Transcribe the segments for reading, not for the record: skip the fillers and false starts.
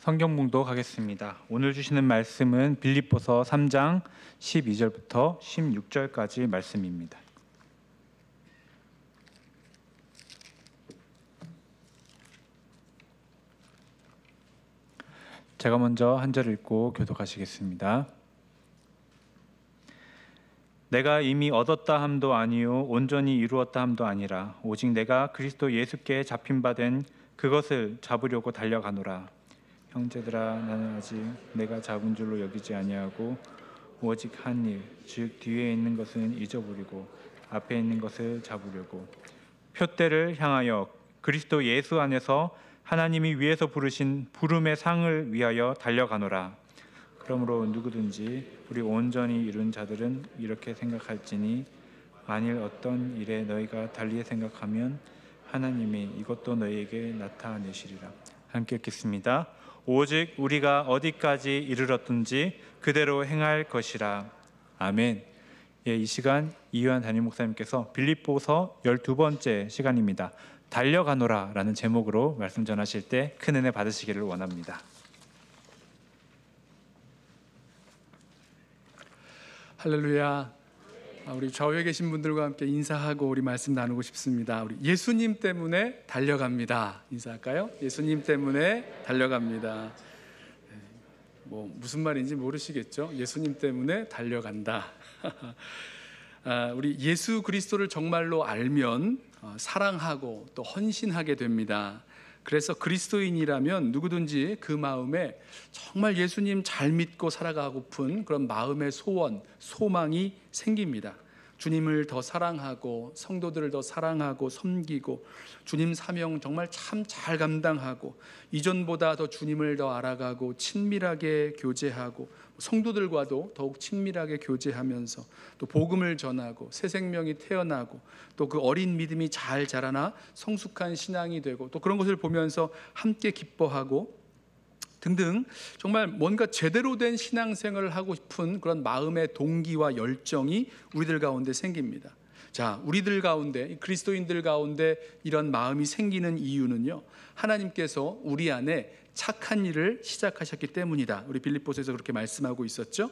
성경 봉독하겠습니다. 오늘 주시는 말씀은 빌립보서 3장 12절부터 16절까지 말씀입니다. 제가 먼저 한 절 읽고 교독하시겠습니다. 내가 이미 얻었다 함도 아니요 온전히 이루었다 함도 아니라 오직 내가 그리스도 예수께 잡힌 바 된 그것을 잡으려고 달려가노라. 형제들아, 나는 아직 내가 잡은 줄로 여기지 아니하고 오직 한 일, 즉 뒤에 있는 것은 잊어버리고 앞에 있는 것을 잡으려고 표대를 향하여 그리스도 예수 안에서 하나님이 위에서 부르신 부름의 상을 위하여 달려가노라. 그러므로 누구든지 우리 온전히 이룬 자들은 이렇게 생각할지니 만일 어떤 일에 너희가 달리 생각하면 하나님이 이것도 너희에게 나타내시리라. 함께 읽겠습니다. 오직 우리가 어디까지 이르렀든지 그대로 행할 것이라. 아멘. 이 시간 이유한 담임 목사님께서 빌립보서 12번째 시간입니다. 달려가노라 라는 제목으로 말씀 전하실 때 큰 은혜 받으시기를 원합니다. 할렐루야. 우리 좌우에 계신 분들과 함께 인사하고 우리 말씀 나누고 싶습니다. 우리 예수님 때문에 달려갑니다. 인사할까요? 예수님 때문에 달려갑니다. 무슨 말인지 모르시겠죠? 예수님 때문에 달려간다. 우리 예수 그리스도를 정말로 알면 사랑하고 또 헌신하게 됩니다. 그래서 그리스도인이라면 누구든지 그 마음에 정말 예수님 잘 믿고 살아가고픈 그런 마음의 소원, 소망이 생깁니다. 주님을 더 사랑하고 성도들을 더 사랑하고 섬기고 주님 사명 정말 참 잘 감당하고 이전보다 더 주님을 더 알아가고 친밀하게 교제하고 성도들과도 더욱 친밀하게 교제하면서 또 복음을 전하고 새 생명이 태어나고 또 그 어린 믿음이 잘 자라나 성숙한 신앙이 되고 또 그런 것을 보면서 함께 기뻐하고 등등 정말 뭔가 제대로 된 신앙생활을 하고 싶은 그런 마음의 동기와 열정이 우리들 가운데 생깁니다. 자, 우리들 가운데, 그리스도인들 가운데 이런 마음이 생기는 이유는요, 하나님께서 우리 안에 착한 일을 시작하셨기 때문이다. 우리 빌립보서에서 그렇게 말씀하고 있었죠.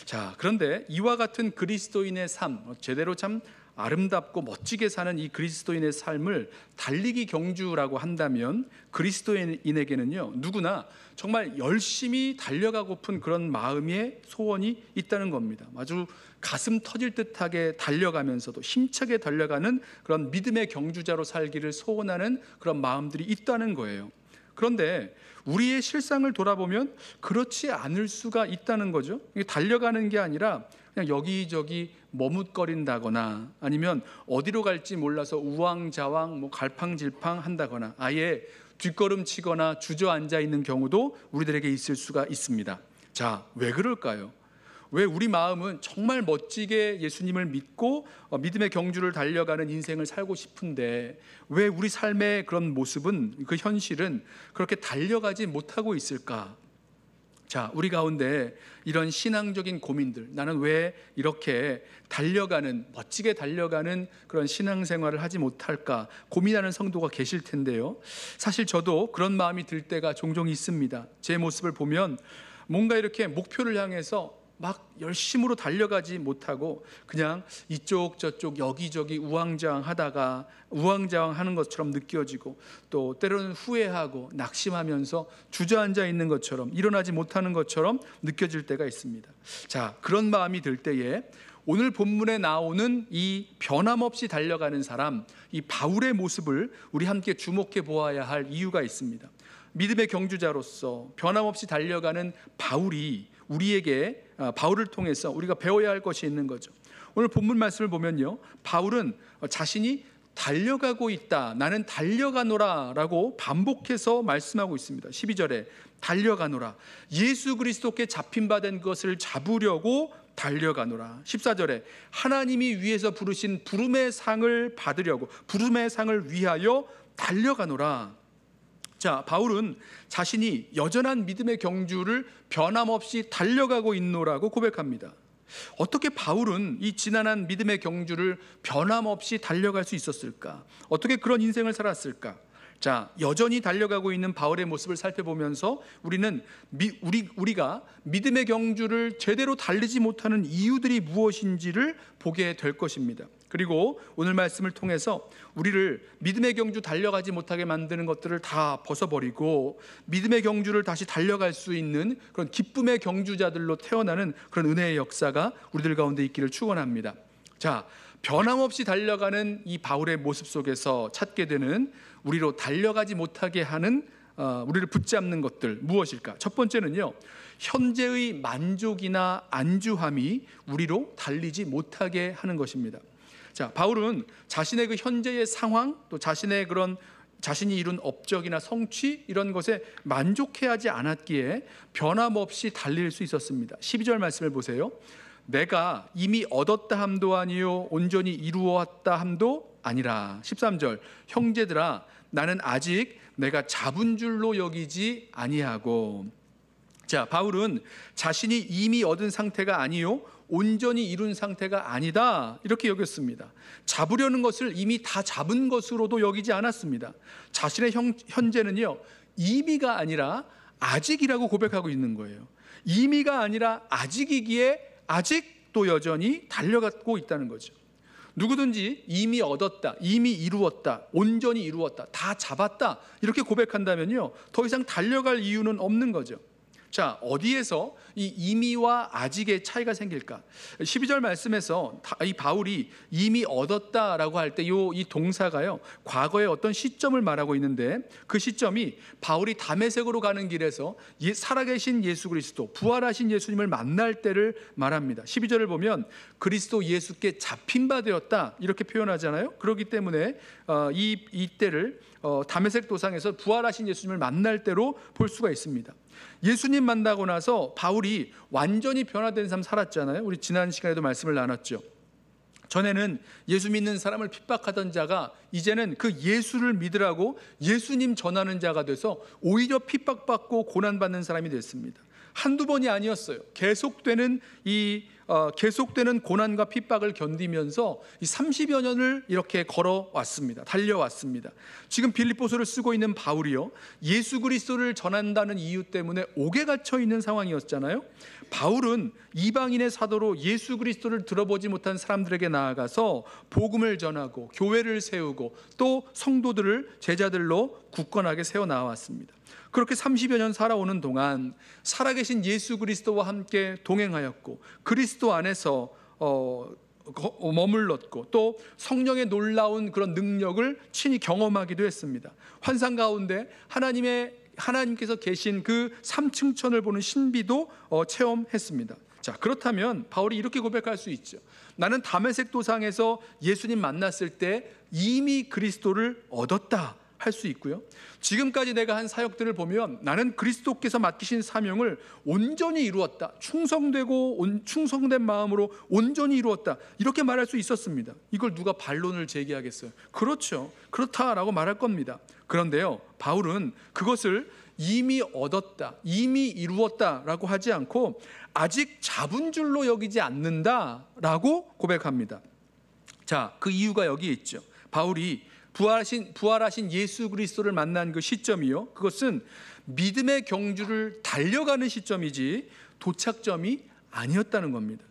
자, 그런데 이와 같은 그리스도인의 삶, 제대로 참 아름답고 멋지게 사는 이 그리스도인의 삶을 달리기 경주라고 한다면 그리스도인에게는요, 누구나 정말 열심히 달려가고픈 그런 마음의 소원이 있다는 겁니다. 아주 가슴 터질 듯하게 달려가면서도 힘차게 달려가는 그런 믿음의 경주자로 살기를 소원하는 그런 마음들이 있다는 거예요. 그런데 우리의 실상을 돌아보면 그렇지 않을 수가 있다는 거죠. 달려가는 게 아니라 그냥 여기저기 머뭇거린다거나 아니면 어디로 갈지 몰라서 우왕좌왕 갈팡질팡 한다거나 아예 뒷걸음치거나 주저앉아 있는 경우도 우리들에게 있을 수가 있습니다. 자, 왜 그럴까요? 왜 우리 마음은 정말 멋지게 예수님을 믿고 믿음의 경주를 달려가는 인생을 살고 싶은데 왜 우리 삶의 그런 모습은, 그 현실은 그렇게 달려가지 못하고 있을까? 자, 우리 가운데 이런 신앙적인 고민들, 나는 왜 이렇게 달려가는, 멋지게 달려가는 그런 신앙생활을 하지 못할까 고민하는 성도가 계실 텐데요, 사실 저도 그런 마음이 들 때가 종종 있습니다. 제 모습을 보면 뭔가 이렇게 목표를 향해서 막 열심으로 달려가지 못하고 그냥 이쪽 저쪽 여기저기 우왕좌왕하다가 우왕좌왕하는 것처럼 느껴지고 또 때로는 후회하고 낙심하면서 주저앉아 있는 것처럼, 일어나지 못하는 것처럼 느껴질 때가 있습니다. 자, 그런 마음이 들 때에 오늘 본문에 나오는 이 변함없이 달려가는 사람, 이 바울의 모습을 우리 함께 주목해 보아야 할 이유가 있습니다. 믿음의 경주자로서 변함없이 달려가는 바울이 우리에게, 바울을 통해서 우리가 배워야 할 것이 있는 거죠. 오늘 본문 말씀을 보면요, 바울은 자신이 달려가고 있다, 나는 달려가노라 라고 반복해서 말씀하고 있습니다. 12절에 달려가노라, 예수 그리스도께 잡힌 바 된 것을 잡으려고 달려가노라. 14절에 하나님이 위에서 부르신 부름의 상을 받으려고, 부름의 상을 위하여 달려가노라. 자, 바울은 자신이 여전한 믿음의 경주를 변함없이 달려가고 있노라고 고백합니다. 어떻게 바울은 이 지난한 믿음의 경주를 변함없이 달려갈 수 있었을까? 어떻게 그런 인생을 살았을까? 자, 여전히 달려가고 있는 바울의 모습을 살펴보면서 우리는 우리가 믿음의 경주를 제대로 달리지 못하는 이유들이 무엇인지를 보게 될 것입니다. 그리고 오늘 말씀을 통해서 우리를 믿음의 경주 달려가지 못하게 만드는 것들을 다 벗어버리고 믿음의 경주를 다시 달려갈 수 있는 그런 기쁨의 경주자들로 태어나는 그런 은혜의 역사가 우리들 가운데 있기를 축원합니다. 자, 변함없이 달려가는 이 바울의 모습 속에서 찾게 되는 우리로 달려가지 못하게 하는 우리를 붙잡는 것들 무엇일까? 첫 번째는요, 현재의 만족이나 안주함이 우리로 달리지 못하게 하는 것입니다. 자, 바울은 자신의 그 현재의 상황, 또 자신의 그런 자신이 이룬 업적이나 성취 이런 것에 만족해하지 않았기에 변함없이 달릴 수 있었습니다. 12절 말씀을 보세요. 내가 이미 얻었다 함도 아니요 온전히 이루었다 함도 아니라. 13절, 형제들아 나는 아직 내가 잡은 줄로 여기지 아니하고. 자, 바울은 자신이 이미 얻은 상태가 아니요 온전히 이룬 상태가 아니다 이렇게 여겼습니다. 잡으려는 것을 이미 다 잡은 것으로도 여기지 않았습니다. 자신의 현재는요, 이미가 아니라 아직이라고 고백하고 있는 거예요. 이미가 아니라 아직이기에 아직도 여전히 달려가고 있다는 거죠. 누구든지 이미 얻었다, 이미 이루었다, 온전히 이루었다, 다 잡았다 이렇게 고백한다면요, 더 이상 달려갈 이유는 없는 거죠. 자, 어디에서 이 이미와 아직의 차이가 생길까? 12절 말씀에서 이 바울이 이미 얻었다라고 할 때 이 동사가요, 과거의 어떤 시점을 말하고 있는데 그 시점이 바울이 다메섹으로 가는 길에서 살아계신 예수 그리스도, 부활하신 예수님을 만날 때를 말합니다. 12절을 보면 그리스도 예수께 잡힌 바 되었다 이렇게 표현하잖아요. 그렇기 때문에 이 때를 다메섹 도상에서 부활하신 예수님을 만날 때로 볼 수가 있습니다. 예수님 만나고 나서 바울이 완전히 변화된 삶 살았잖아요. 우리 지난 시간에도 말씀을 나눴죠. 전에는 예수 믿는 사람을 핍박하던 자가 이제는 그 예수를 믿으라고 예수님 전하는 자가 돼서 오히려 핍박받고 고난받는 사람이 됐습니다. 한두 번이 아니었어요. 계속되는 고난과 핍박을 견디면서 이 30여 년을 이렇게 걸어왔습니다. 달려왔습니다. 지금 빌립보서를 쓰고 있는 바울이요, 예수 그리스도를 전한다는 이유 때문에 옥에 갇혀 있는 상황이었잖아요. 바울은 이방인의 사도로 예수 그리스도를 들어보지 못한 사람들에게 나아가서 복음을 전하고 교회를 세우고 또 성도들을 제자들로 굳건하게 세워 나왔습니다. 그렇게 30여 년 살아오는 동안 살아계신 예수 그리스도와 함께 동행하였고 그리스도 안에서 머물렀고 또 성령의 놀라운 그런 능력을 친히 경험하기도 했습니다. 환상 가운데 하나님께서 계신 그 3층천을 보는 신비도 체험했습니다. 자, 그렇다면 바울이 이렇게 고백할 수 있죠. 나는 다메섹 도상에서 예수님 만났을 때 이미 그리스도를 얻었다 할 수 있고요, 지금까지 내가 한 사역들을 보면 나는 그리스도께서 맡기신 사명을 온전히 이루었다, 충성된 마음으로 온전히 이루었다 이렇게 말할 수 있었습니다. 이걸 누가 반론을 제기하겠어요? 그렇죠, 그렇다라고 말할 겁니다. 그런데요, 바울은 그것을 이미 얻었다, 이미 이루었다라고 하지 않고 아직 잡은 줄로 여기지 않는다라고 고백합니다. 자, 그 이유가 여기에 있죠. 바울이 부활하신 예수 그리스도를 만난 그 시점이요, 그것은 믿음의 경주를 달려가는 시점이지 도착점이 아니었다는 겁니다.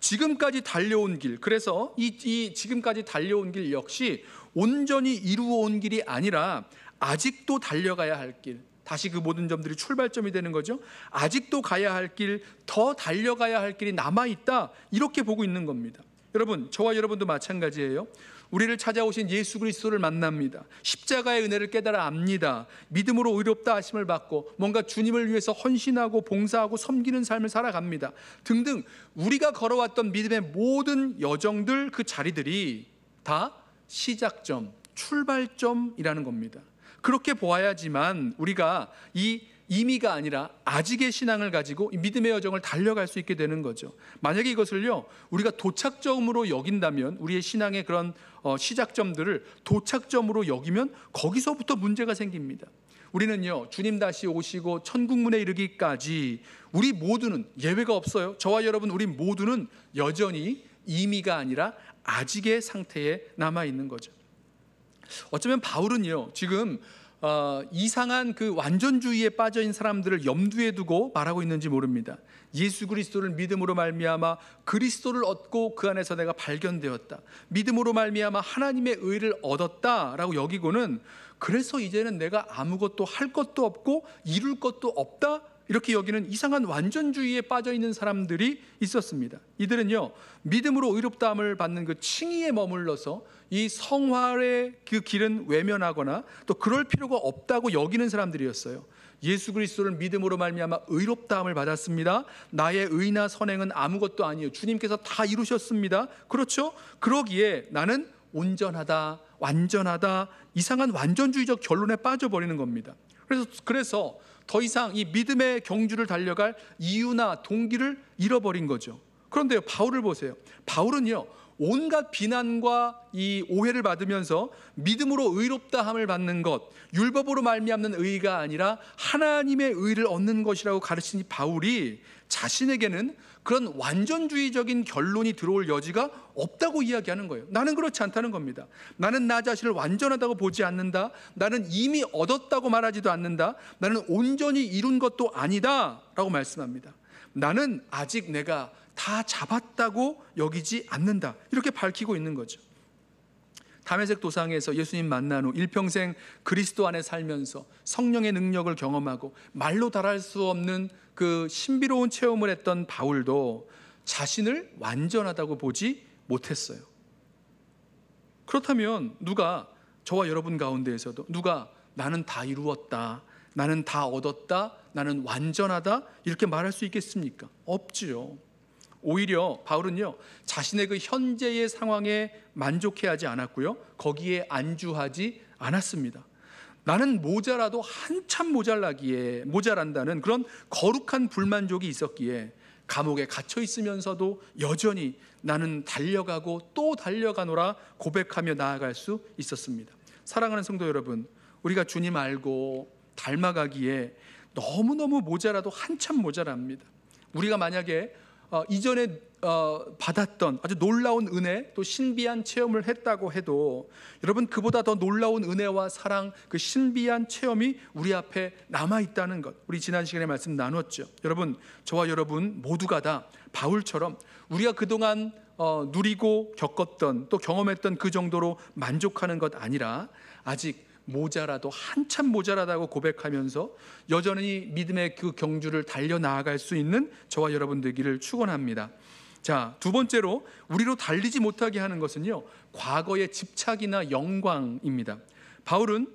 지금까지 달려온 길, 그래서 이 지금까지 달려온 길 역시 온전히 이루어온 길이 아니라 아직도 달려가야 할 길, 다시 그 모든 점들이 출발점이 되는 거죠. 아직도 가야 할 길, 더 달려가야 할 길이 남아있다 이렇게 보고 있는 겁니다. 여러분, 저와 여러분도 마찬가지예요. 우리를 찾아오신 예수 그리스도를 만납니다. 십자가의 은혜를 깨달아 압니다. 믿음으로 의롭다 하심을 받고 뭔가 주님을 위해서 헌신하고 봉사하고 섬기는 삶을 살아갑니다. 등등 우리가 걸어왔던 믿음의 모든 여정들, 그 자리들이 다 시작점, 출발점이라는 겁니다. 그렇게 보아야지만 우리가 이 이미가 아니라 아직의 신앙을 가지고 믿음의 여정을 달려갈 수 있게 되는 거죠. 만약에 이것을요, 우리가 도착점으로 여긴다면, 우리의 신앙의 그런 시작점들을 도착점으로 여기면 거기서부터 문제가 생깁니다. 우리는요, 주님 다시 오시고 천국문에 이르기까지 우리 모두는, 예외가 없어요, 저와 여러분 우리 모두는 여전히 이미가 아니라 아직의 상태에 남아 있는 거죠. 어쩌면 바울은요, 지금 이상한 그 완전주의에 빠져 있는 사람들을 염두에 두고 말하고 있는지 모릅니다. 예수 그리스도를 믿음으로 말미암아 그리스도를 얻고 그 안에서 내가 발견되었다, 믿음으로 말미암아 하나님의 의를 얻었다라고 여기고는, 그래서 이제는 내가 아무것도 할 것도 없고 이룰 것도 없다, 이렇게 여기는 이상한 완전주의에 빠져 있는 사람들이 있었습니다. 이들은요, 믿음으로 의롭다함을 받는 그 칭의에 머물러서 이 성화의 그 길은 외면하거나 또 그럴 필요가 없다고 여기는 사람들이었어요. 예수 그리스도를 믿음으로 말미암아 의롭다함을 받았습니다. 나의 의나 선행은 아무것도 아니에요. 주님께서 다 이루셨습니다. 그렇죠? 그러기에 나는 온전하다, 완전하다, 이상한 완전주의적 결론에 빠져버리는 겁니다. 그래서 더 이상 이 믿음의 경주를 달려갈 이유나 동기를 잃어버린 거죠. 그런데요, 바울을 보세요. 바울은요, 온갖 비난과 이 오해를 받으면서 믿음으로 의롭다함을 받는 것, 율법으로 말미암는 의가 아니라 하나님의 의를 얻는 것이라고 가르치니 바울이 자신에게는 그런 완전주의적인 결론이 들어올 여지가 없다고 이야기하는 거예요. 나는 그렇지 않다는 겁니다. 나는 나 자신을 완전하다고 보지 않는다. 나는 이미 얻었다고 말하지도 않는다. 나는 온전히 이룬 것도 아니다 라고 말씀합니다. 나는 아직 내가 다 잡았다고 여기지 않는다, 이렇게 밝히고 있는 거죠. 다메섹 도상에서 예수님 만난 후 일평생 그리스도 안에 살면서 성령의 능력을 경험하고 말로 달할 수 없는 그 신비로운 체험을 했던 바울도 자신을 완전하다고 보지 못했어요. 그렇다면 누가, 저와 여러분 가운데에서도 누가 나는 다 이루었다, 나는 다 얻었다, 나는 완전하다 이렇게 말할 수 있겠습니까? 없지요. 오히려 바울은요, 자신의 그 현재의 상황에 만족해하지 않았고요, 거기에 안주하지 않았습니다. 나는 모자라도 한참 모자란다는 그런 거룩한 불만족이 있었기에 감옥에 갇혀 있으면서도 여전히 나는 달려가고 또 달려가노라 고백하며 나아갈 수 있었습니다. 사랑하는 성도 여러분, 우리가 주님 알고 닮아가기에 너무너무 모자라도 한참 모자랍니다. 우리가 만약에 이전에 받았던 아주 놀라운 은혜, 또 신비한 체험을 했다고 해도 여러분, 그보다 더 놀라운 은혜와 사랑, 그 신비한 체험이 우리 앞에 남아있다는 것, 우리 지난 시간에 말씀 나눴죠. 여러분, 저와 여러분 모두가 다 바울처럼 우리가 그동안 누리고 겪었던, 또 경험했던 그 정도로 만족하는 것 아니라 아직 모자라도 한참 모자라다고 고백하면서 여전히 믿음의 그 경주를 달려나아갈 수 있는 저와 여러분 되기를 축원합니다. 자, 두 번째로 우리로 달리지 못하게 하는 것은요, 과거의 집착이나 영광입니다. 바울은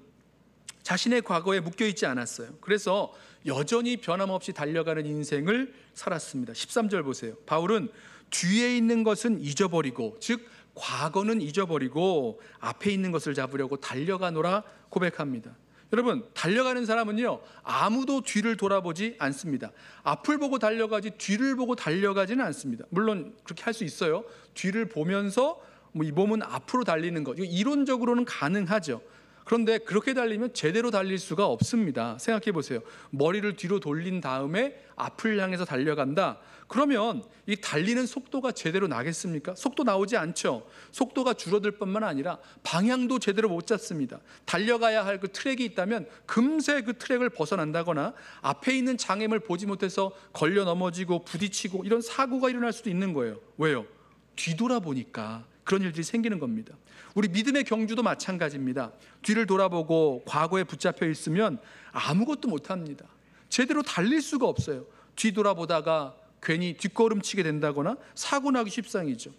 자신의 과거에 묶여있지 않았어요. 그래서 여전히 변함없이 달려가는 인생을 살았습니다. 13절 보세요. 바울은 뒤에 있는 것은 잊어버리고, 즉 과거는 잊어버리고 앞에 있는 것을 잡으려고 달려가노라 고백합니다. 여러분, 달려가는 사람은요, 아무도 뒤를 돌아보지 않습니다. 앞을 보고 달려가지 뒤를 보고 달려가지는 않습니다. 물론 그렇게 할 수 있어요. 뒤를 보면서 이 몸은 앞으로 달리는 것, 이론적으로는 가능하죠. 그런데 그렇게 달리면 제대로 달릴 수가 없습니다. 생각해 보세요. 머리를 뒤로 돌린 다음에 앞을 향해서 달려간다. 그러면 이 달리는 속도가 제대로 나겠습니까? 속도 나오지 않죠. 속도가 줄어들 뿐만 아니라 방향도 제대로 못 잡습니다. 달려가야 할 그 트랙이 있다면 금세 그 트랙을 벗어난다거나 앞에 있는 장애물 보지 못해서 걸려 넘어지고 부딪히고 이런 사고가 일어날 수도 있는 거예요. 왜요? 뒤돌아보니까 그런 일들이 생기는 겁니다. 우리 믿음의 경주도 마찬가지입니다. 뒤를 돌아보고 과거에 붙잡혀 있으면 아무것도 못합니다. 제대로 달릴 수가 없어요. 뒤돌아보다가 괜히 뒷걸음치게 된다거나 사고 나기 십상이죠.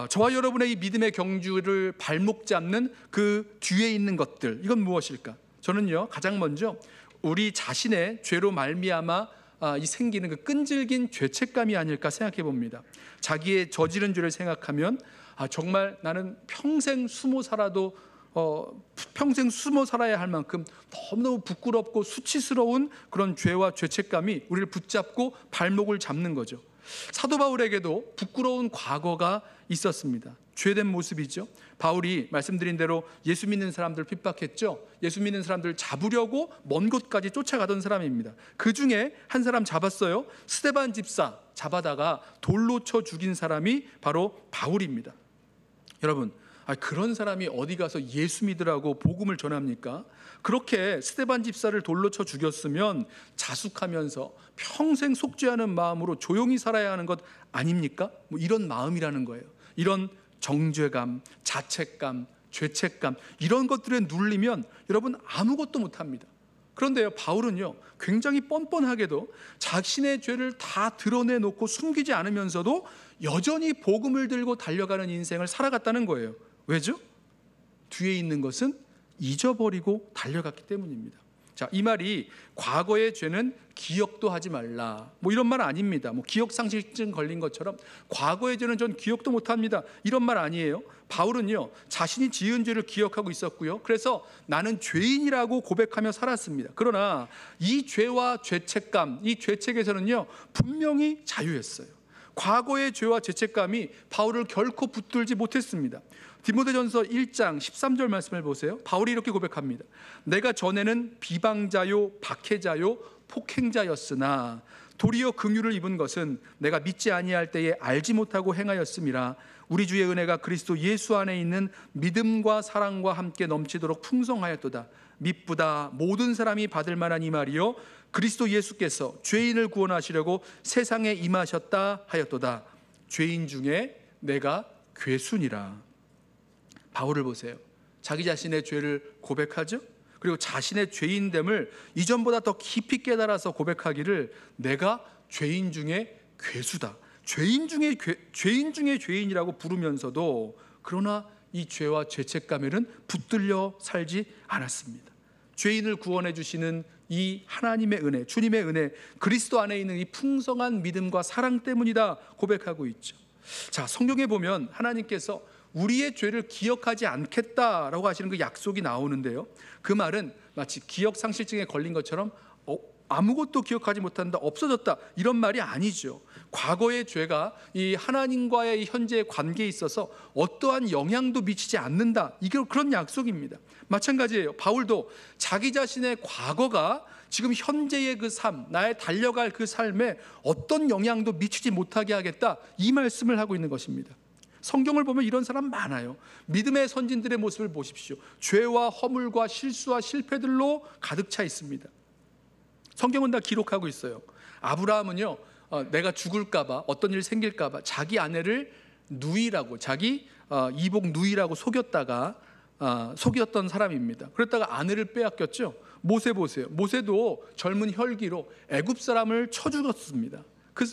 저와 여러분의 이 믿음의 경주를 발목 잡는 그 뒤에 있는 것들, 이건 무엇일까? 저는요, 가장 먼저 우리 자신의 죄로 말미암아 이 생기는 그 끈질긴 죄책감이 아닐까 생각해 봅니다. 자기의 저지른 죄를 생각하면 정말 나는 평생 숨어 살아야 할 만큼 너무너무 부끄럽고 수치스러운 그런 죄와 죄책감이 우리를 붙잡고 발목을 잡는 거죠. 사도 바울에게도 부끄러운 과거가 있었습니다. 죄된 모습이죠. 바울이 말씀드린 대로 예수 믿는 사람들 핍박했죠. 예수 믿는 사람들 잡으려고 먼 곳까지 쫓아가던 사람입니다. 그 중에 한 사람 잡았어요. 스데반 집사 잡아다가 돌로 쳐 죽인 사람이 바로 바울입니다. 여러분, 그런 사람이 어디 가서 예수 믿으라고 복음을 전합니까? 그렇게 스데반 집사를 돌로 쳐 죽였으면 자숙하면서 평생 속죄하는 마음으로 조용히 살아야 하는 것 아닙니까? 뭐 이런 마음이라는 거예요. 이런 정죄감, 자책감, 죄책감, 이런 것들에 눌리면 여러분 아무것도 못합니다. 그런데요, 바울은요 굉장히 뻔뻔하게도 자신의 죄를 다 드러내놓고 숨기지 않으면서도 여전히 복음을 들고 달려가는 인생을 살아갔다는 거예요. 왜죠? 뒤에 있는 것은 잊어버리고 달려갔기 때문입니다. 자, 이 말이 과거의 죄는 기억도 하지 말라, 뭐 이런 말 아닙니다. 뭐 기억상실증 걸린 것처럼 과거의 죄는 전 기억도 못합니다, 이런 말 아니에요. 바울은요 자신이 지은 죄를 기억하고 있었고요, 그래서 나는 죄인이라고 고백하며 살았습니다. 그러나 이 죄와 죄책감, 이 죄책에서는요 분명히 자유했어요. 과거의 죄와 죄책감이 바울을 결코 붙들지 못했습니다. 디모데전서 1장 13절 말씀을 보세요. 바울이 이렇게 고백합니다. 내가 전에는 비방자요 박해자요 폭행자였으나 도리어 긍휼을 입은 것은 내가 믿지 아니할 때에 알지 못하고 행하였음이라. 우리 주의 은혜가 그리스도 예수 안에 있는 믿음과 사랑과 함께 넘치도록 풍성하였도다. 미쁘다 모든 사람이 받을 만한 이 말이요 그리스도 예수께서 죄인을 구원하시려고 세상에 임하셨다 하였도다. 죄인 중에 내가 괴순이라. 바울을 보세요. 자기 자신의 죄를 고백하죠. 그리고 자신의 죄인됨을 이전보다 더 깊이 깨달아서 고백하기를 내가 죄인 중에 괴수다, 죄인 중에 죄인이라고 부르면서도 그러나 이 죄와 죄책감에는 붙들려 살지 않았습니다. 죄인을 구원해 주시는 이 하나님의 은혜, 주님의 은혜, 그리스도 안에 있는 이 풍성한 믿음과 사랑 때문이다 고백하고 있죠. 자, 성경에 보면 하나님께서 우리의 죄를 기억하지 않겠다라고 하시는 그 약속이 나오는데요, 그 말은 마치 기억상실증에 걸린 것처럼 아무것도 기억하지 못한다, 없어졌다, 이런 말이 아니죠. 과거의 죄가 이 하나님과의 현재의 관계에 있어서 어떠한 영향도 미치지 않는다, 이게 그런 약속입니다. 마찬가지예요. 바울도 자기 자신의 과거가 지금 현재의 그 삶, 나의 달려갈 그 삶에 어떤 영향도 미치지 못하게 하겠다, 이 말씀을 하고 있는 것입니다. 성경을 보면 이런 사람 많아요. 믿음의 선진들의 모습을 보십시오. 죄와 허물과 실수와 실패들로 가득 차 있습니다. 성경은 다 기록하고 있어요. 아브라함은요 내가 죽을까봐, 어떤 일 생길까봐 자기 아내를 누이라고, 자기 이복 누이라고 속였던 사람입니다. 그랬다가 아내를 빼앗겼죠. 모세 보세요. 모세도 젊은 혈기로 애굽 사람을 쳐 죽었습니다. 그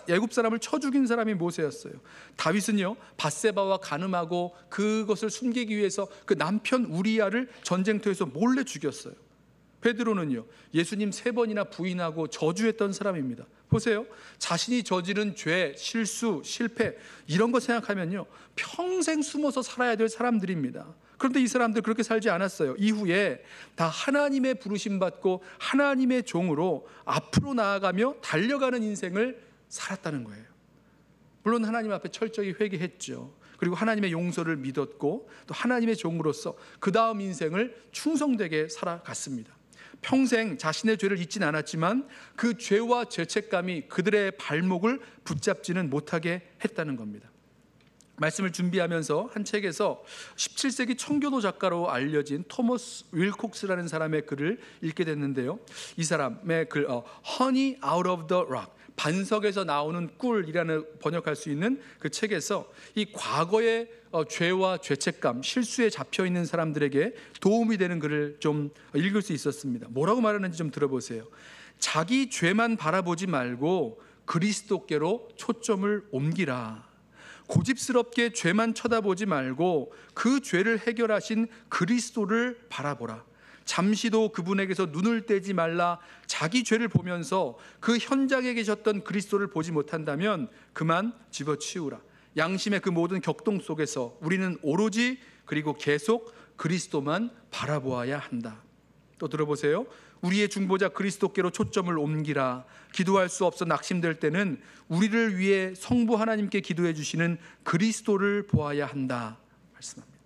애굽 사람을 쳐 죽인 사람이 모세였어요. 다윗은요 밧세바와 간음하고 그것을 숨기기 위해서 그 남편 우리야를 전쟁터에서 몰래 죽였어요. 베드로는요 예수님 3번이나 부인하고 저주했던 사람입니다. 보세요. 자신이 저지른 죄, 실수, 실패, 이런 거 생각하면요 평생 숨어서 살아야 될 사람들입니다. 그런데 이 사람들 그렇게 살지 않았어요. 이후에 다 하나님의 부르심 받고 하나님의 종으로 앞으로 나아가며 달려가는 인생을 살았다는 거예요. 물론 하나님 앞에 철저히 회개했죠. 그리고 하나님의 용서를 믿었고 또 하나님의 종으로서 그 다음 인생을 충성되게 살아갔습니다. 평생 자신의 죄를 잊진 않았지만 그 죄와 죄책감이 그들의 발목을 붙잡지는 못하게 했다는 겁니다. 말씀을 준비하면서 한 책에서 17세기 청교도 작가로 알려진 토머스 윌콕스라는 사람의 글을 읽게 됐는데요, 이 사람의 글 Honey out of the rock, 반석에서 나오는 꿀이라는 번역할 수 있는 그 책에서 이 과거의 죄와 죄책감, 실수에 잡혀있는 사람들에게 도움이 되는 글을 좀 읽을 수 있었습니다. 뭐라고 말하는지 좀 들어보세요. 자기 죄만 바라보지 말고 그리스도께로 초점을 옮기라. 고집스럽게 죄만 쳐다보지 말고 그 죄를 해결하신 그리스도를 바라보라. 잠시도 그분에게서 눈을 떼지 말라. 자기 죄를 보면서 그 현장에 계셨던 그리스도를 보지 못한다면 그만 집어치우라. 양심의 그 모든 격동 속에서 우리는 오로지 그리고 계속 그리스도만 바라보아야 한다. 또 들어보세요. 우리의 중보자 그리스도께로 초점을 옮기라. 기도할 수 없어 낙심될 때는 우리를 위해 성부 하나님께 기도해 주시는 그리스도를 보아야 한다 말씀합니다.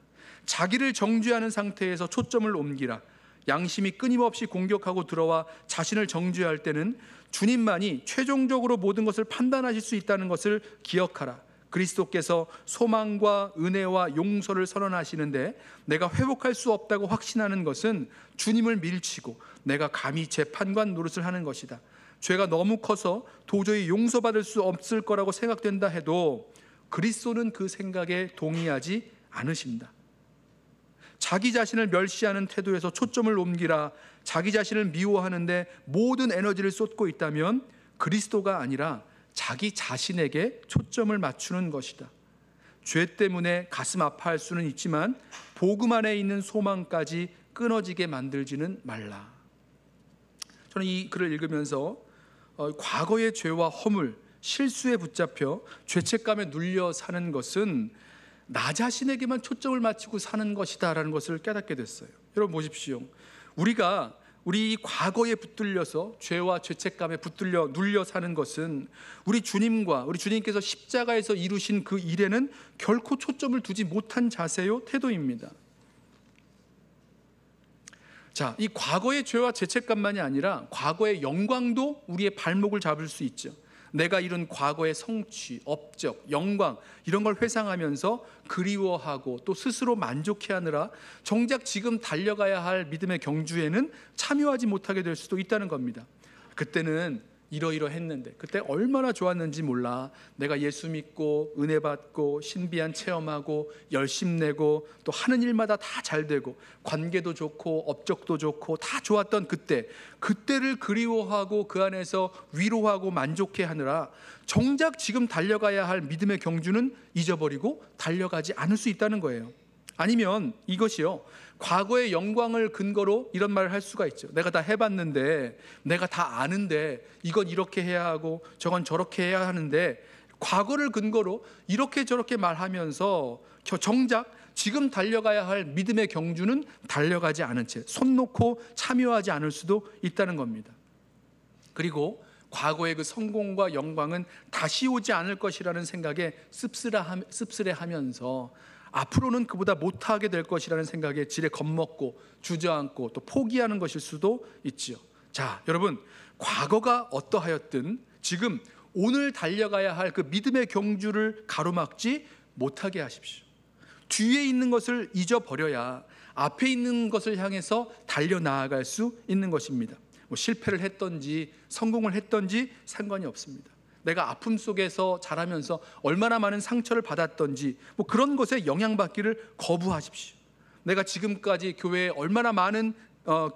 자기를 정죄하는 상태에서 초점을 옮기라. 양심이 끊임없이 공격하고 들어와 자신을 정죄할 때는 주님만이 최종적으로 모든 것을 판단하실 수 있다는 것을 기억하라. 그리스도께서 소망과 은혜와 용서를 선언하시는데 내가 회복할 수 없다고 확신하는 것은 주님을 밀치고 내가 감히 재판관 노릇을 하는 것이다. 죄가 너무 커서 도저히 용서받을 수 없을 거라고 생각된다 해도 그리스도는 그 생각에 동의하지 않으십니다. 자기 자신을 멸시하는 태도에서 초점을 옮기라. 자기 자신을 미워하는데 모든 에너지를 쏟고 있다면 그리스도가 아니라 자기 자신에게 초점을 맞추는 것이다. 죄 때문에 가슴 아파할 수는 있지만 복음 안에 있는 소망까지 끊어지게 만들지는 말라. 저는 이 글을 읽으면서 과거의 죄와 허물, 실수에 붙잡혀 죄책감에 눌려 사는 것은 나 자신에게만 초점을 맞추고 사는 것이다 라는 것을 깨닫게 됐어요. 여러분 보십시오. 우리가 우리 과거에 붙들려서 죄와 죄책감에 붙들려 눌려 사는 것은 우리 주님과 우리 주님께서 십자가에서 이루신 그 일에는 결코 초점을 두지 못한 자세요, 태도입니다. 자, 이 과거의 죄와 죄책감만이 아니라 과거의 영광도 우리의 발목을 잡을 수 있죠. 내가 이룬 과거의 성취, 업적, 영광 이런 걸 회상하면서 그리워하고 또 스스로 만족해하느라 정작 지금 달려가야 할 믿음의 경주에는 참여하지 못하게 될 수도 있다는 겁니다. 그때는 이러이러했는데 그때 얼마나 좋았는지 몰라. 내가 예수 믿고 은혜 받고 신비한 체험하고 열심 내고 또 하는 일마다 다 잘 되고 관계도 좋고 업적도 좋고 다 좋았던 그때를 그리워하고 그 안에서 위로하고 만족해 하느라 정작 지금 달려가야 할 믿음의 경주는 잊어버리고 달려가지 않을 수 있다는 거예요. 아니면 이것이요, 과거의 영광을 근거로 이런 말을 할 수가 있죠. 내가 다 해봤는데, 내가 다 아는데 이건 이렇게 해야 하고 저건 저렇게 해야 하는데, 과거를 근거로 이렇게 저렇게 말하면서 정작 지금 달려가야 할 믿음의 경주는 달려가지 않은 채 손 놓고 참여하지 않을 수도 있다는 겁니다. 그리고 과거의 그 성공과 영광은 다시 오지 않을 것이라는 생각에 씁쓸해하면서 앞으로는 그보다 못하게 될 것이라는 생각에 지레 겁먹고 주저앉고 또 포기하는 것일 수도 있지요. 자, 여러분, 과거가 어떠하였든 지금 오늘 달려가야 할 그 믿음의 경주를 가로막지 못하게 하십시오. 뒤에 있는 것을 잊어버려야 앞에 있는 것을 향해서 달려나아갈 수 있는 것입니다. 뭐 실패를 했던지 성공을 했던지 상관이 없습니다. 내가 아픔 속에서 자라면서 얼마나 많은 상처를 받았던지 뭐 그런 것에 영향받기를 거부하십시오. 내가 지금까지 교회에 얼마나 많은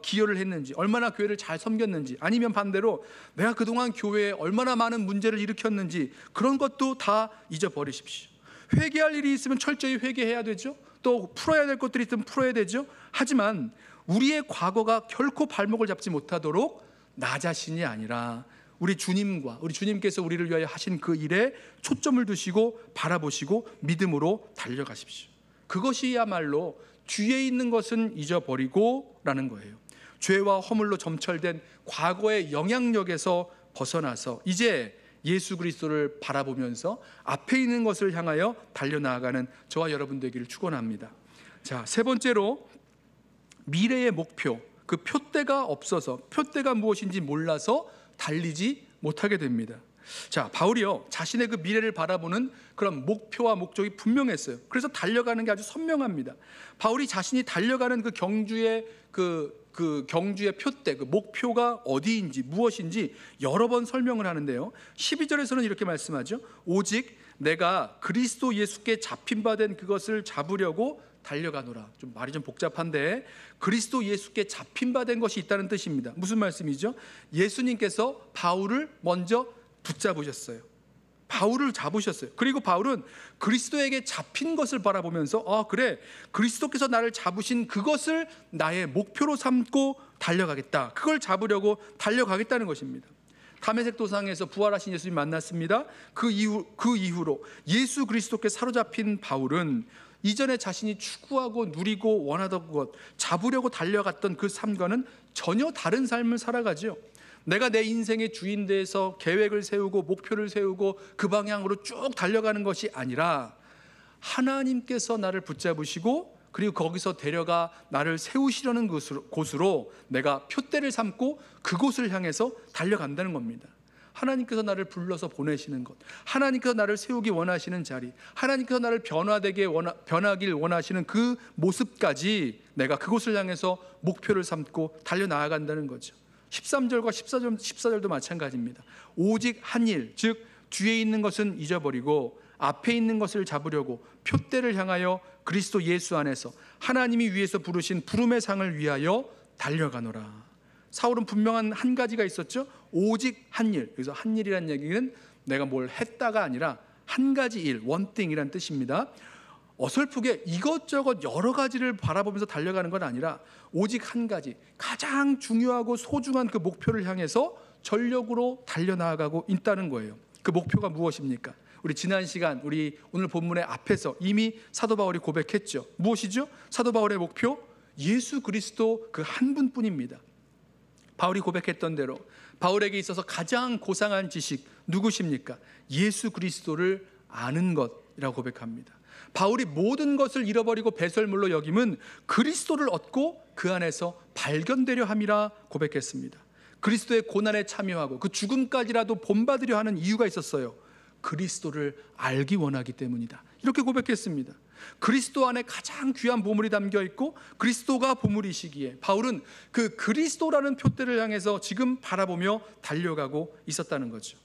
기여를 했는지, 얼마나 교회를 잘 섬겼는지, 아니면 반대로 내가 그동안 교회에 얼마나 많은 문제를 일으켰는지 그런 것도 다 잊어버리십시오. 회개할 일이 있으면 철저히 회개해야 되죠. 또 풀어야 될 것들이 있으면 풀어야 되죠. 하지만 우리의 과거가 결코 발목을 잡지 못하도록 나 자신이 아니라 우리 주님과 우리 주님께서 우리를 위하여 하신 그 일에 초점을 두시고 바라보시고 믿음으로 달려가십시오. 그것이야말로 뒤에 있는 것은 잊어버리고 라는 거예요. 죄와 허물로 점철된 과거의 영향력에서 벗어나서 이제 예수 그리스도를 바라보면서 앞에 있는 것을 향하여 달려나가는 저와 여러분 되기를 축원합니다. 자, 세 번째로 미래의 목표, 그 표대가 없어서, 표대가 무엇인지 몰라서 달리지 못하게 됩니다. 자, 바울이요, 자신의 그 미래를 바라보는 그런 목표와 목적이 분명했어요. 그래서 달려가는 게 아주 선명합니다. 바울이 자신이 달려가는 그 경주의 경주의 표대, 그 목표가 어디인지 무엇인지 여러 번 설명을 하는데요, 12절에서는 이렇게 말씀하죠. 오직 내가 그리스도 예수께 잡힌 바 된 그것을 잡으려고 달려가노라. 좀 말이 좀 복잡한데 그리스도 예수께 잡힌 바 된 것이 있다는 뜻입니다. 무슨 말씀이죠? 예수님께서 바울을 먼저 붙잡으셨어요. 바울을 잡으셨어요. 그리고 바울은 그리스도에게 잡힌 것을 바라보면서 그래, 그리스도께서 나를 잡으신 그것을 나의 목표로 삼고 달려가겠다. 그걸 잡으려고 달려가겠다는 것입니다. 다메섹 도상에서 부활하신 예수님 만났습니다. 그 이후로 예수 그리스도께 사로잡힌 바울은 이전에 자신이 추구하고 누리고 원하던 것, 잡으려고 달려갔던 그 삶과는 전혀 다른 삶을 살아가죠. 내가 내 인생의 주인 돼서 계획을 세우고 목표를 세우고 그 방향으로 쭉 달려가는 것이 아니라 하나님께서 나를 붙잡으시고 그리고 거기서 데려가 나를 세우시려는 곳으로 내가 표대를 삼고 그곳을 향해서 달려간다는 겁니다. 하나님께서 나를 불러서 보내시는 것, 하나님께서 나를 세우기 원하시는 자리, 하나님께서 나를 변하길 원하시는 그 모습까지 내가 그곳을 향해서 목표를 삼고 달려나아간다는 거죠. 13절과 14절도 마찬가지입니다. 오직 한 일, 즉 뒤에 있는 것은 잊어버리고 앞에 있는 것을 잡으려고 표대를 향하여 그리스도 예수 안에서 하나님이 위에서 부르신 부름의 상을 위하여 달려가노라. 사울은 분명한 한 가지가 있었죠. 오직 한 일. 그래서 한 일이라는 얘기는 내가 뭘 했다가 아니라 한 가지 일, 원띵이라는 뜻입니다. 어설프게 이것저것 여러 가지를 바라보면서 달려가는 건 아니라 오직 한 가지, 가장 중요하고 소중한 그 목표를 향해서 전력으로 달려나가고 있다는 거예요. 그 목표가 무엇입니까? 우리 지난 시간, 우리 오늘 본문의 앞에서 이미 사도 바울이 고백했죠. 무엇이죠? 사도 바울의 목표? 예수 그리스도 그 한 분뿐입니다. 바울이 고백했던 대로 바울에게 있어서 가장 고상한 지식 누구십니까? 예수 그리스도를 아는 것이라고 고백합니다. 바울이 모든 것을 잃어버리고 배설물로 여김은 그리스도를 얻고 그 안에서 발견되려 함이라 고백했습니다. 그리스도의 고난에 참여하고 그 죽음까지라도 본받으려 하는 이유가 있었어요. 그리스도를 알기 원하기 때문이다. 이렇게 고백했습니다. 그리스도 안에 가장 귀한 보물이 담겨 있고 그리스도가 보물이시기에 바울은 그 그리스도라는 표대를 향해서 지금 바라보며 달려가고 있었다는 거죠.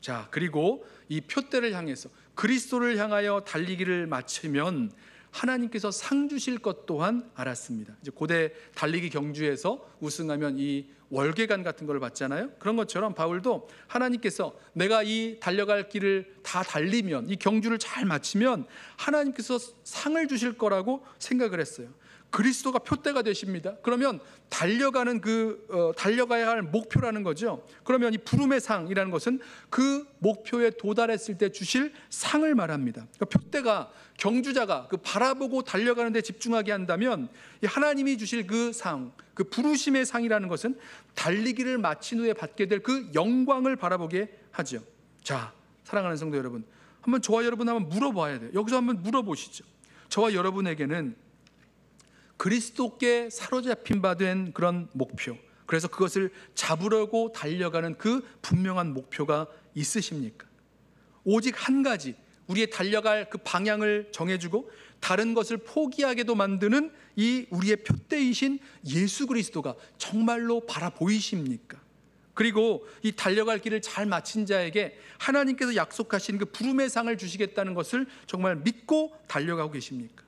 자, 그리고 이 표대를 향해서 그리스도를 향하여 달리기를 마치면 하나님께서 상 주실 것 또한 알았습니다. 이제 고대 달리기 경주에서 우승하면 이 월계관 같은 걸 받잖아요. 그런 것처럼 바울도 하나님께서 내가 이 달려갈 길을 다 달리면, 이 경주를 잘 마치면 하나님께서 상을 주실 거라고 생각을 했어요. 그리스도가 표대가 되십니다. 그러면 달려가는 달려가야 할 목표라는 거죠. 그러면 이 부름의 상이라는 것은 그 목표에 도달했을 때 주실 상을 말합니다. 그러니까 표대가, 경주자가 그 바라보고 달려가는 데 집중하게 한다면 이 하나님이 주실 그 상, 그 부르심의 상이라는 것은 달리기를 마친 후에 받게 될 그 영광을 바라보게 하죠. 자, 사랑하는 성도 여러분, 한번 저와 여러분 한번 물어봐야 돼요. 여기서 한번 물어보시죠. 저와 여러분에게는 그리스도께 사로잡힌 바 된 그런 목표, 그래서 그것을 잡으려고 달려가는 그 분명한 목표가 있으십니까? 오직 한 가지, 우리의 달려갈 그 방향을 정해주고 다른 것을 포기하게도 만드는 이 우리의 표대이신 예수 그리스도가 정말로 바라보이십니까? 그리고 이 달려갈 길을 잘 마친 자에게 하나님께서 약속하신 그 부름의 상을 주시겠다는 것을 정말 믿고 달려가고 계십니까?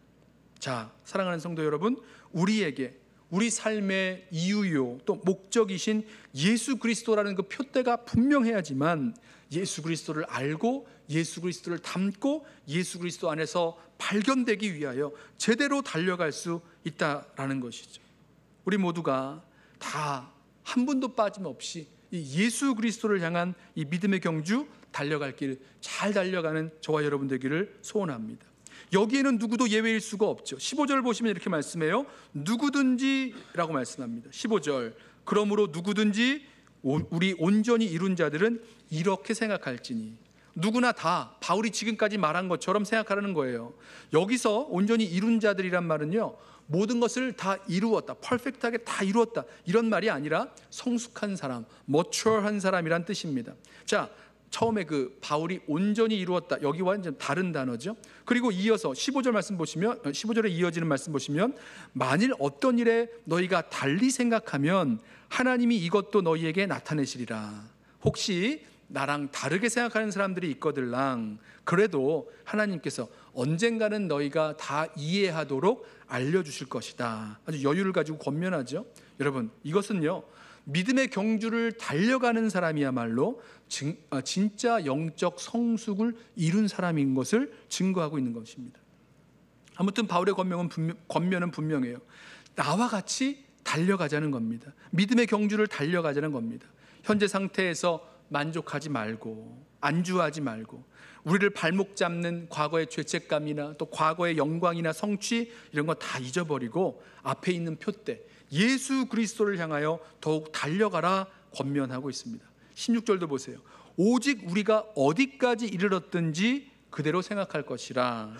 자, 사랑하는 성도 여러분, 우리에게 우리 삶의 이유요 또 목적이신 예수 그리스도라는 그 표대가 분명해야지만 예수 그리스도를 알고 예수 그리스도를 닮고 예수 그리스도 안에서 발견되기 위하여 제대로 달려갈 수 있다라는 것이죠. 우리 모두가 다 한 분도 빠짐없이 이 예수 그리스도를 향한 이 믿음의 경주 달려갈 길 잘 달려가는 저와 여러분 되기를 소원합니다. 여기에는 누구도 예외일 수가 없죠. 15절 보시면 이렇게 말씀해요. 누구든지 라고 말씀합니다. 15절, 그러므로 누구든지 우리 온전히 이룬 자들은 이렇게 생각할지니. 누구나 다 바울이 지금까지 말한 것처럼 생각하라는 거예요. 여기서 온전히 이룬 자들이란 말은요, 모든 것을 다 이루었다, 퍼펙트하게 다 이루었다, 이런 말이 아니라 성숙한 사람, mature한 사람이란 뜻입니다. 자, 처음에 그 바울이 온전히 이루었다, 여기와는 좀 다른 단어죠. 그리고 이어서 15절 말씀 보시면, 15절에 이어지는 말씀 보시면, 만일 어떤 일에 너희가 달리 생각하면 하나님이 이것도 너희에게 나타내시리라. 혹시 나랑 다르게 생각하는 사람들이 있거들랑, 그래도 하나님께서 언젠가는 너희가 다 이해하도록 알려주실 것이다. 아주 여유를 가지고 권면하죠. 여러분, 이것은요, 믿음의 경주를 달려가는 사람이야말로 진짜 영적 성숙을 이룬 사람인 것을 증거하고 있는 것입니다. 아무튼 바울의 권면은 분명해요. 나와 같이 달려가자는 겁니다. 믿음의 경주를 달려가자는 겁니다. 현재 상태에서 만족하지 말고, 안주하지 말고, 우리를 발목 잡는 과거의 죄책감이나 또 과거의 영광이나 성취, 이런 거 다 잊어버리고 앞에 있는 표대 예수 그리스도를 향하여 더욱 달려가라 권면하고 있습니다. 16절도 보세요. 오직 우리가 어디까지 이르렀든지 그대로 생각할 것이라.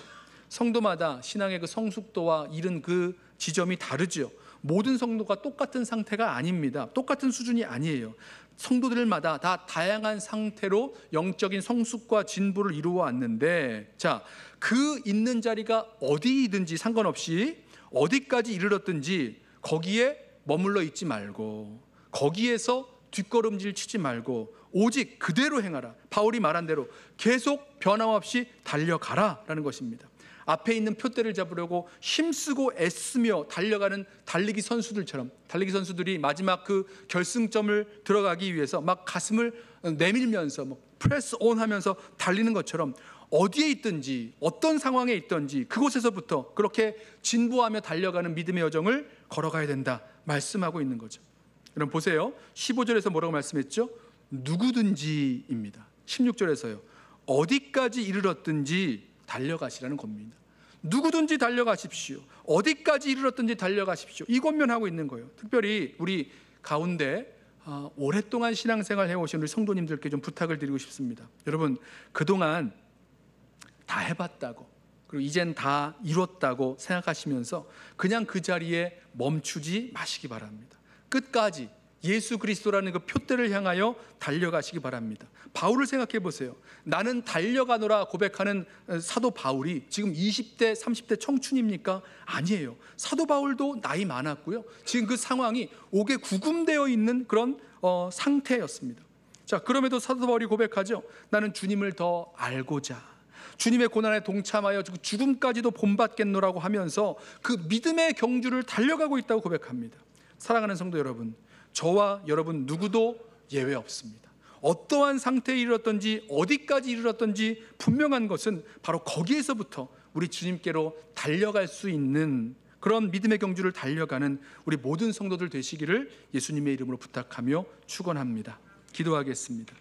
성도마다 신앙의 그 성숙도와 이른 그 지점이 다르죠. 모든 성도가 똑같은 상태가 아닙니다. 똑같은 수준이 아니에요. 성도들마다 다 다양한 상태로 영적인 성숙과 진보를 이루어 왔는데, 자, 그 있는 자리가 어디이든지 상관없이 어디까지 이르렀든지 거기에 머물러 있지 말고, 거기에서 뒷걸음질 치지 말고 오직 그대로 행하라. 바울이 말한 대로 계속 변함없이 달려가라 라는 것입니다. 앞에 있는 표대를 잡으려고 힘쓰고 애쓰며 달려가는 달리기 선수들처럼, 달리기 선수들이 마지막 그 결승점을 들어가기 위해서 막 가슴을 내밀면서 막 프레스 온 하면서 달리는 것처럼 어디에 있든지 어떤 상황에 있든지 그곳에서부터 그렇게 진보하며 달려가는 믿음의 여정을 걸어가야 된다 말씀하고 있는 거죠. 여러분 보세요. 15절에서 뭐라고 말씀했죠? 누구든지입니다. 16절에서요. 어디까지 이르렀든지 달려가시라는 겁니다. 누구든지 달려가십시오. 어디까지 이르렀든지 달려가십시오. 이 권면하고 있는 거예요. 특별히 우리 가운데 오랫동안 신앙생활 해오신 우리 성도님들께 좀 부탁을 드리고 싶습니다. 여러분, 그동안 다 해봤다고, 그리고 이젠 다 이뤘다고 생각하시면서 그냥 그 자리에 멈추지 마시기 바랍니다. 끝까지 예수 그리스도라는 그 표대를 향하여 달려가시기 바랍니다. 바울을 생각해 보세요. 나는 달려가노라 고백하는 사도 바울이 지금 20대 30대 청춘입니까? 아니에요. 사도 바울도 나이 많았고요, 지금 그 상황이 옥에 구금되어 있는 그런 상태였습니다. 자, 그럼에도 사도 바울이 고백하죠. 나는 주님을 더 알고자, 주님의 고난에 동참하여 죽음까지도 본받겠노라고 하면서 그 믿음의 경주를 달려가고 있다고 고백합니다. 사랑하는 성도 여러분, 저와 여러분 누구도 예외 없습니다. 어떠한 상태에 이르렀든지 어디까지 이르렀든지 분명한 것은 바로 거기에서부터 우리 주님께로 달려갈 수 있는 그런 믿음의 경주를 달려가는 우리 모든 성도들 되시기를 예수님의 이름으로 부탁하며 축원합니다. 기도하겠습니다.